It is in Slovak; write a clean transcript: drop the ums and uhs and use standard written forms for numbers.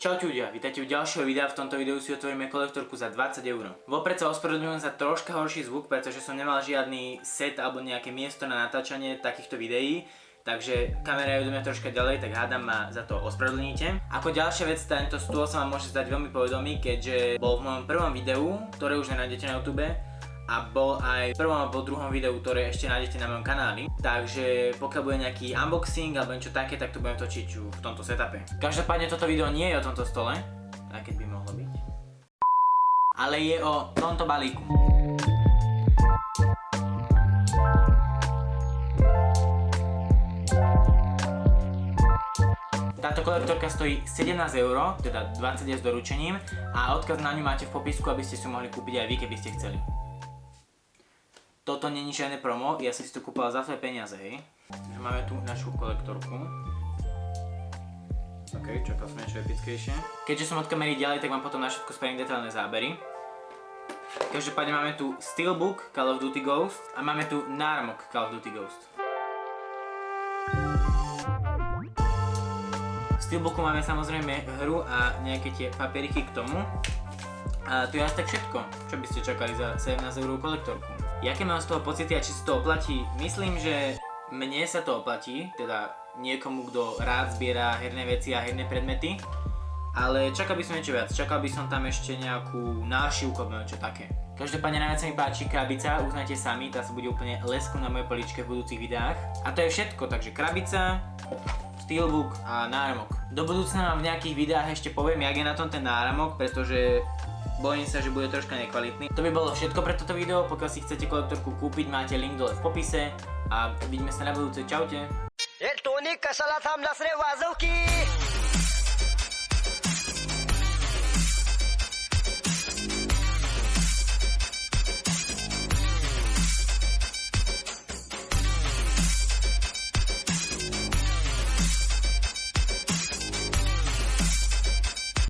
Čaute ľudia, vítajte u ďalšieho videa. V tomto videu si otvoríme kolektorku za 20 €. Vopred sa ospravedlňujem za troška horší zvuk, pretože som nemal žiadny set alebo nejaké miesto na natáčanie takýchto videí. Takže kamera je do mňa troška ďalej, tak hádam ma za to ospravedlníte. Ako ďalšia vec, tento stôl sa vám môže zdať veľmi povedomý, keďže bol v mojom prvom videu, ktoré už nenájdete na YouTube. A bol aj v prvom alebo druhom videu, ktoré ešte nájdete na mojom kanáli. Takže pokiaľ bude nejaký unboxing alebo niečo také, tak to budem točiť v tomto setupe. Každopádne toto video nie je o tomto stole, aj keď by mohlo byť. Ale je o tomto balíku. Táto kolektorka stojí 17 €, teda 20 € s doručením a odkaz na ňu máte v popisku, aby ste si mohli kúpiť aj vy, keby ste chceli. Toto není žiadne promo, ja som si to kúpila za svoje peniaze, hej. Takže máme tu našu kolektorku. OK, čakal som niečo epickejšie. Keďže som od kamery ďalej, tak vám potom na všetko spravím detailné zábery. Každopádne máme tu Steelbook Call of Duty Ghost a máme tu Narmok Call of Duty Ghost. V Steelbooku máme samozrejme hru a nejaké tie papieriky k tomu. A tu je asi tak všetko, čo by ste čakali za 17 € kolektorku. Jaké mám z toho pocity a či sa to oplatí? Myslím, že mne sa to oplatí, teda niekomu, kto rád zbiera herné veci a herné predmety. Ale čakal by som niečo viac, čakal by som tam ešte nejakú nášivku alebo niečo také. Každopádne najviac sa mi páči krabica, uznajte sami, tá sa bude úplne leskom na mojej poličke v budúcich videách. A to je všetko, takže krabica, Steelbook a náramok. Do budúcna vám v nejakých videách ešte poviem, jak je na tom ten náramok, pretože bojím sa, že bude troška nekvalitný. To by bolo všetko pre toto video, pokiaľ si chcete kolektorku kúpiť, máte link dole v popise a vidíme sa na budúce, čaute.